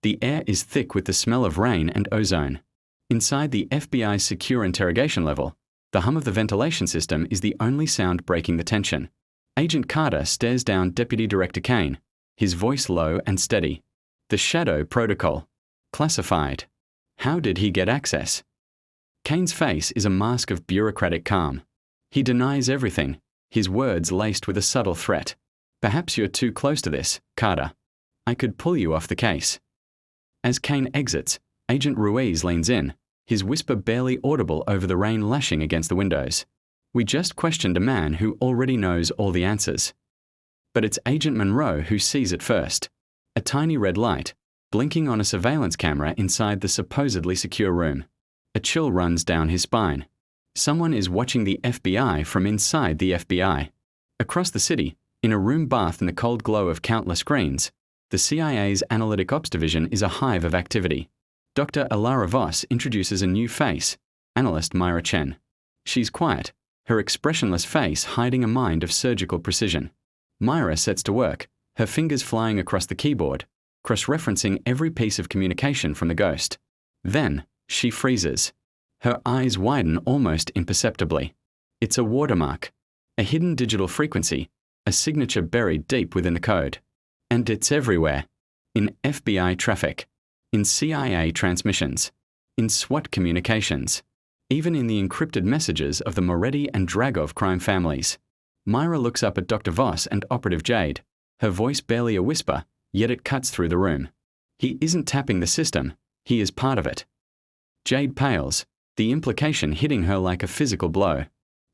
The air is thick with the smell of rain and ozone. Inside the FBI's secure interrogation level, the hum of the ventilation system is the only sound breaking the tension. Agent Carter stares down Deputy Director Kane, his voice low and steady. The Shadow Protocol. Classified. How did he get access? Kane's face is a mask of bureaucratic calm. He denies everything, his words laced with a subtle threat. Perhaps you're too close to this, Carter. I could pull you off the case. As Kane exits, Agent Ruiz leans in, his whisper barely audible over the rain lashing against the windows. We just questioned a man who already knows all the answers. But it's Agent Monroe who sees it first. A tiny red light, blinking on a surveillance camera inside the supposedly secure room. A chill runs down his spine. Someone is watching the FBI from inside the FBI. Across the city, in a room bathed in the cold glow of countless screens, the CIA's Analytic Ops Division is a hive of activity. Dr. Elara Voss introduces a new face, Analyst Mira Chen. She's quiet, her expressionless face hiding a mind of surgical precision. Mira sets to work, her fingers flying across the keyboard, cross-referencing every piece of communication from the ghost. Then, she freezes. Her eyes widen almost imperceptibly. It's a watermark, a hidden digital frequency, a signature buried deep within the code. And it's everywhere. In FBI traffic, in CIA transmissions, in SWAT communications, even in the encrypted messages of the Moretti and Dragov crime families. Mira looks up at Dr. Voss and Operative Jade, her voice barely a whisper, yet it cuts through the room. He isn't tapping the system, he is part of it. Jade pales, the implication hitting her like a physical blow.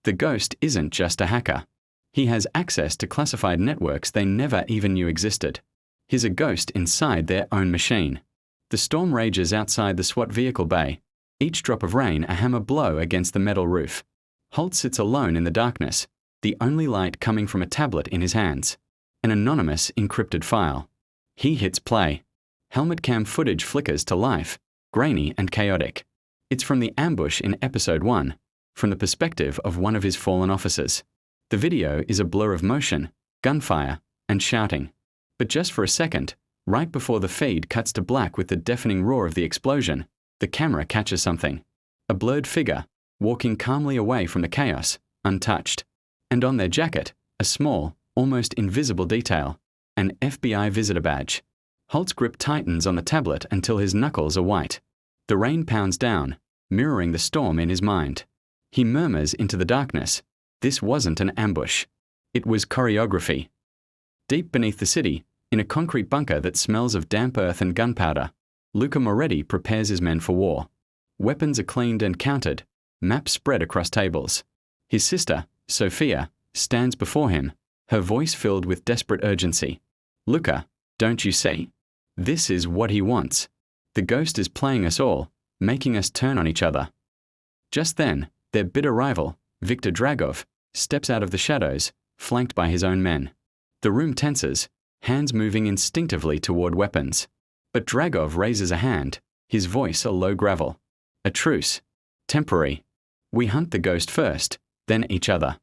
The ghost isn't just a hacker. He has access to classified networks they never even knew existed. He's a ghost inside their own machine. The storm rages outside the SWAT vehicle bay, each drop of rain a hammer blow against the metal roof. Holt sits alone in the darkness, the only light coming from a tablet in his hands. An anonymous encrypted file. He hits play. Helmet cam footage flickers to life, grainy and chaotic. It's from the ambush in Episode 1, from the perspective of one of his fallen officers. The video is a blur of motion, gunfire, and shouting. But just for a second, right before the feed cuts to black with the deafening roar of the explosion, the camera catches something. A blurred figure, walking calmly away from the chaos, untouched. And on their jacket, a small, almost invisible detail, an FBI visitor badge. Holt's grip tightens on the tablet until his knuckles are white. The rain pounds down, mirroring the storm in his mind. He murmurs into the darkness, this wasn't an ambush. It was choreography. Deep beneath the city, in a concrete bunker that smells of damp earth and gunpowder, Luca Moretti prepares his men for war. Weapons are cleaned and counted, maps spread across tables. His sister, Sophia, stands before him, her voice filled with desperate urgency. Luca, don't you see? This is what he wants. The ghost is playing us all, making us turn on each other. Just then, their bitter rival, Viktor Dragov, steps out of the shadows, flanked by his own men. The room tenses, hands moving instinctively toward weapons. But Dragov raises a hand, his voice a low gravel. A truce. Temporary. We hunt the ghost first, then each other.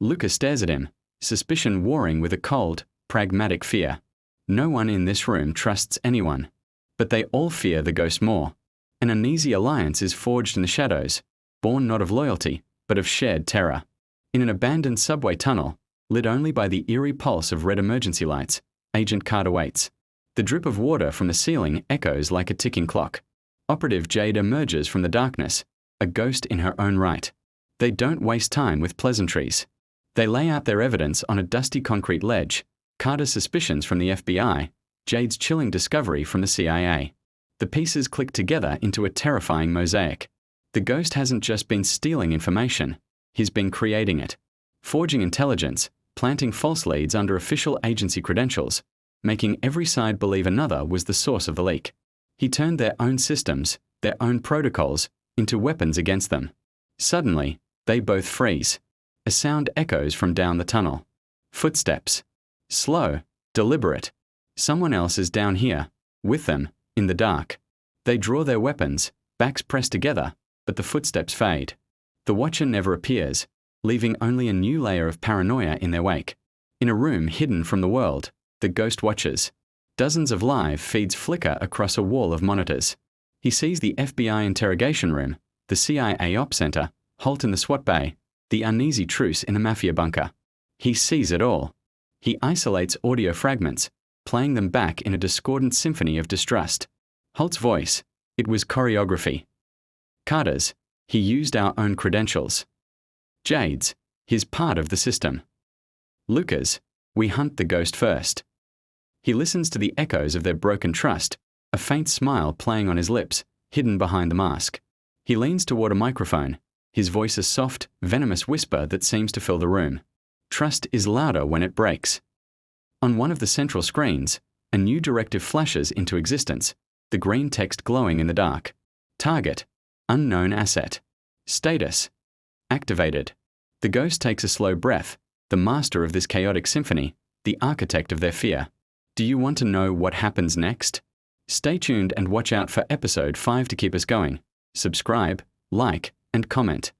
Luca stares at him, suspicion warring with a cold, pragmatic fear. No one in this room trusts anyone. But they all fear the ghost more. An uneasy alliance is forged in the shadows, born not of loyalty, but of shared terror. In an abandoned subway tunnel, lit only by the eerie pulse of red emergency lights, Agent Carter waits. The drip of water from the ceiling echoes like a ticking clock. Operative Jade emerges from the darkness, a ghost in her own right. They don't waste time with pleasantries. They lay out their evidence on a dusty concrete ledge, Carter's suspicions from the FBI, Jade's chilling discovery from the CIA. The pieces click together into a terrifying mosaic. The ghost hasn't just been stealing information, he's been creating it. Forging intelligence, planting false leads under official agency credentials, making every side believe another was the source of the leak. He turned their own systems, their own protocols, into weapons against them. Suddenly, they both freeze. A sound echoes from down the tunnel. Footsteps. Slow, deliberate. Someone else is down here, with them, in the dark. They draw their weapons, backs pressed together, but the footsteps fade. The watcher never appears, leaving only a new layer of paranoia in their wake. In a room hidden from the world, the ghost watches. Dozens of live feeds flicker across a wall of monitors. He sees the FBI interrogation room, the CIA op center, Holt in the SWAT bay, the uneasy truce in a Mafia bunker. He sees it all. He isolates audio fragments, playing them back in a discordant symphony of distrust. Holt's voice, it was choreography. Carter's, he used our own credentials. Jade's, he's part of the system. Luca's, we hunt the ghost first. He listens to the echoes of their broken trust, a faint smile playing on his lips, hidden behind the mask. He leans toward a microphone, his voice a soft, venomous whisper that seems to fill the room. Trust is louder when it breaks. On one of the central screens, a new directive flashes into existence, the green text glowing in the dark. Target, unknown asset. Status, activated. The ghost takes a slow breath, the master of this chaotic symphony, the architect of their fear. Do you want to know what happens next? Stay tuned and watch out for episode 5 to keep us going. Subscribe, like, and comment.